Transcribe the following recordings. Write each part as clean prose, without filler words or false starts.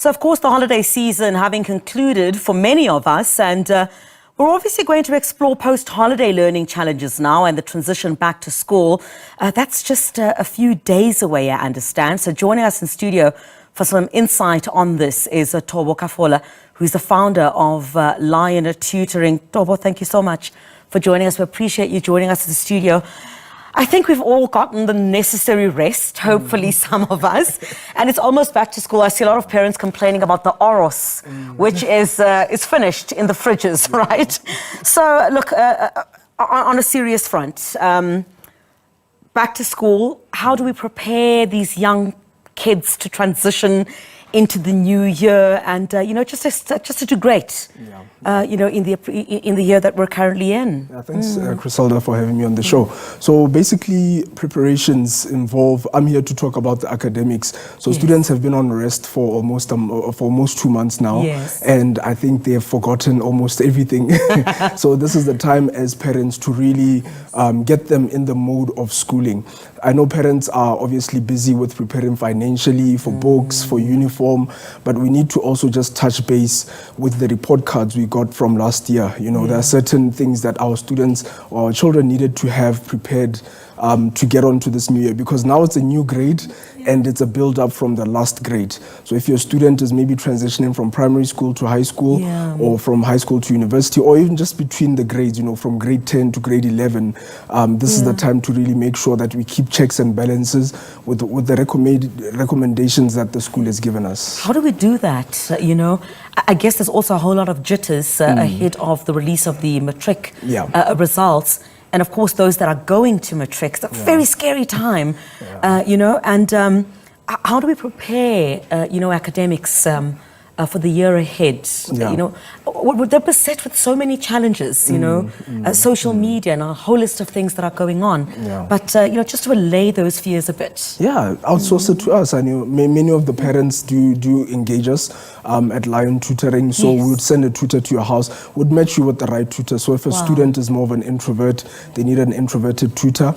So, of course, the holiday season having concluded for many of us, and we're obviously going to explore post-holiday learning challenges now and the transition back to school. That's just a few days away, I understand. So joining us in studio for some insight on this is Tobo Kafola, who's the founder of Lion Tutoring. Tobo, thank you so much for joining us. We appreciate you joining us in the studio. I think we've all gotten the necessary rest, hopefully some of us. And it's almost back to school. I see a lot of parents complaining about the oros, which is finished in the fridges, right? So look, on a serious front, back to school, how do we prepare these young kids to transition into the new year and, just to do great, in the year that we're currently in. Yeah, thanks, Griselda, for having me on the show. So basically, preparations involve, I'm here to talk about the academics. So students have been on rest for almost 2 months now. Yes. And I think they have forgotten almost everything. So this is the time as parents to really get them in the mode of schooling. I know parents are obviously busy with preparing financially for books, for uniform, but we need to also just touch base with the report cards we got from last year. There are certain things that our students or our children needed to have prepared to get on to this new year, because now it's a new grade and it's a build up from the last grade. So if your student is maybe transitioning from primary school to high school or from high school to university, or even just between the grades, from grade 10 to grade 11, this is the time to really make sure that we keep checks and balances with the recommendations that the school has given us. How do we do that? I guess there's also a whole lot of jitters ahead of the release of the matric results. And of course, those that are going to matric, it's a very scary time, and how do we prepare, academics for the year ahead? They're beset with so many challenges, social media and a whole list of things that are going on. But, just to allay those fears a bit. Yeah, outsource it to us. I know many of the parents do engage us at Lion Tutoring. So we would send a tutor to your house, would match you with the right tutor. So if a student is more of an introvert, they need an introverted tutor.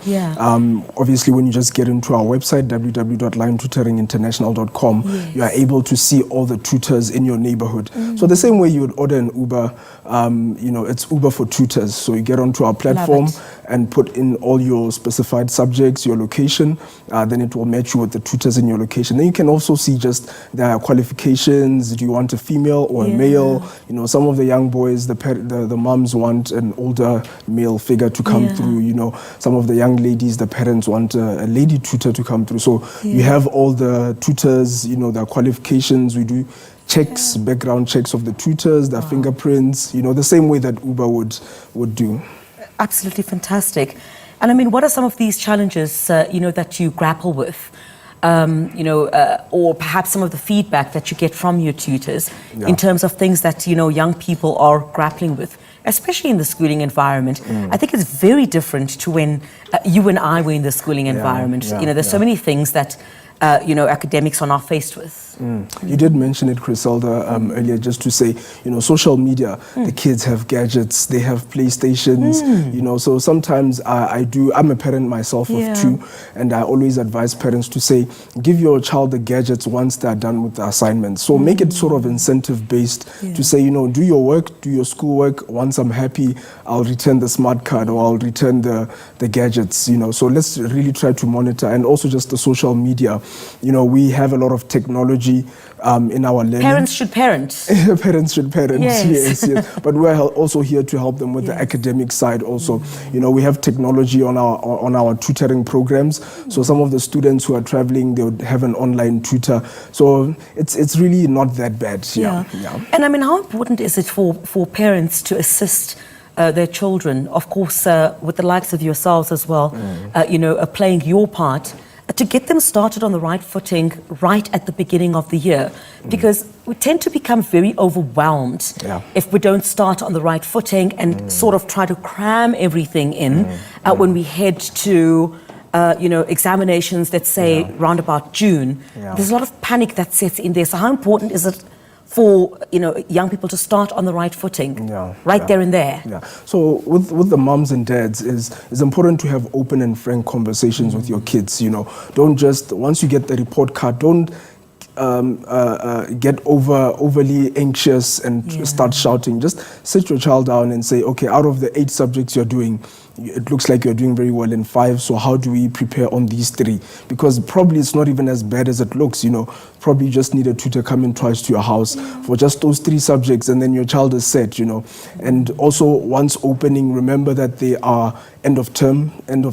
Obviously, when you just get into our website, www.liontutoringinternational.com, you are able to see all the tutors in your neighborhood. So the same way you would order an Uber, it's Uber for tutors. So you get onto our platform and put in all your specified subjects, your location, then it will match you with the tutors in your location. Then you can also see just their qualifications. Do you want a female or a male? Some of the young boys, the moms want an older male figure to come through. Some of the young ladies, the parents want a lady tutor to come through. So you have all the tutors, their qualifications. We do checks, background checks of the tutors, their fingerprints, the same way that Uber would do. Absolutely fantastic. And I mean, what are some of these challenges, that you grapple with? Or perhaps some of the feedback that you get from your tutors in terms of things that, young people are grappling with, especially in the schooling environment. I think it's very different to when you and I were in the schooling environment. There's so many things that, academics are now faced with. You did mention it, Griselda, earlier, just to say, social media, the kids have gadgets, they have PlayStations, so sometimes I'm a parent myself of 2, and I always advise parents to say, give your child the gadgets once they're done with the assignments. So make it sort of incentive-based to say, do your work, do your schoolwork. Once I'm happy, I'll return the smart card or I'll return the gadgets, So let's really try to monitor, and also just the social media. We have a lot of technology in our learning. Parents should parent. Parents should parent, yes. But we're also here to help them with the academic side also. We have technology on our tutoring programs. So some of the students who are traveling, they would have an online tutor. So it's really not that bad. And I mean, how important is it for parents to assist their children, of course, with the likes of yourselves as well, playing your part, to get them started on the right footing right at the beginning of the year? Because we tend to become very overwhelmed if we don't start on the right footing and sort of try to cram everything in when we head to examinations, let's say round about June. There's a lot of panic that sets in there. So how important is it for young people to start on the right footing, there and there? So with the moms and dads, it's important to have open and frank conversations with your kids. Don't just, once you get the report card, don't get overly anxious and start shouting. Just sit your child down and say, okay, out of the 8 subjects you're doing, it looks like you're doing very well in 5, so how do we prepare on these 3? Because probably it's not even as bad as it looks, you know. Probably you just need a tutor coming twice to your house for just those 3 subjects, and then your child is set, you know. And also, once opening, remember that they are end of terms, end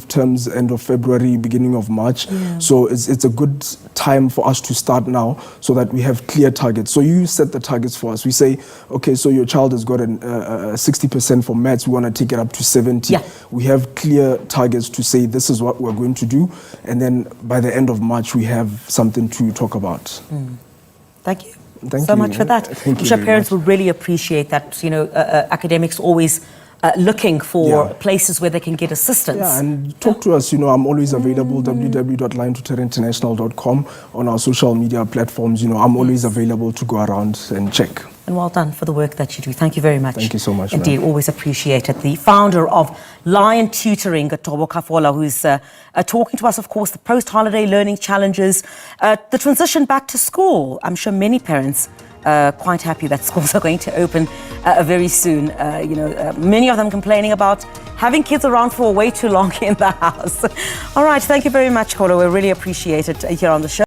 of February, beginning of March. So it's a good time for us to start now so that we have clear targets. So you set the targets for us. We say, okay, so your child has got a 60% for maths. We want to take it up to 70. Yeah. We have clear targets to say this is what we're going to do. And then by the end of March, we have something to talk about. Thank you. Thank so you. much for that. Thank I'm you sure very parents much. will really appreciate that, you know, academics always looking for Yeah. places where they can get assistance. Yeah, and talk to us. You know, I'm always available, www.linetutorinternational.com, on our social media platforms. You know, I'm always available to go around and check. And well done for the work that you do. Thank you very much. Thank you so much, Indeed, ma'am. always appreciate it. The founder of Lion Tutoring, Tobo Kafola, who's talking to us, of course, the post-holiday learning challenges, the transition back to school. I'm sure many parents quite happy that schools are going to open very soon. Many of them complaining about having kids around for way too long in the house. All right, thank you very much, Kolo. We really appreciate it here on the show.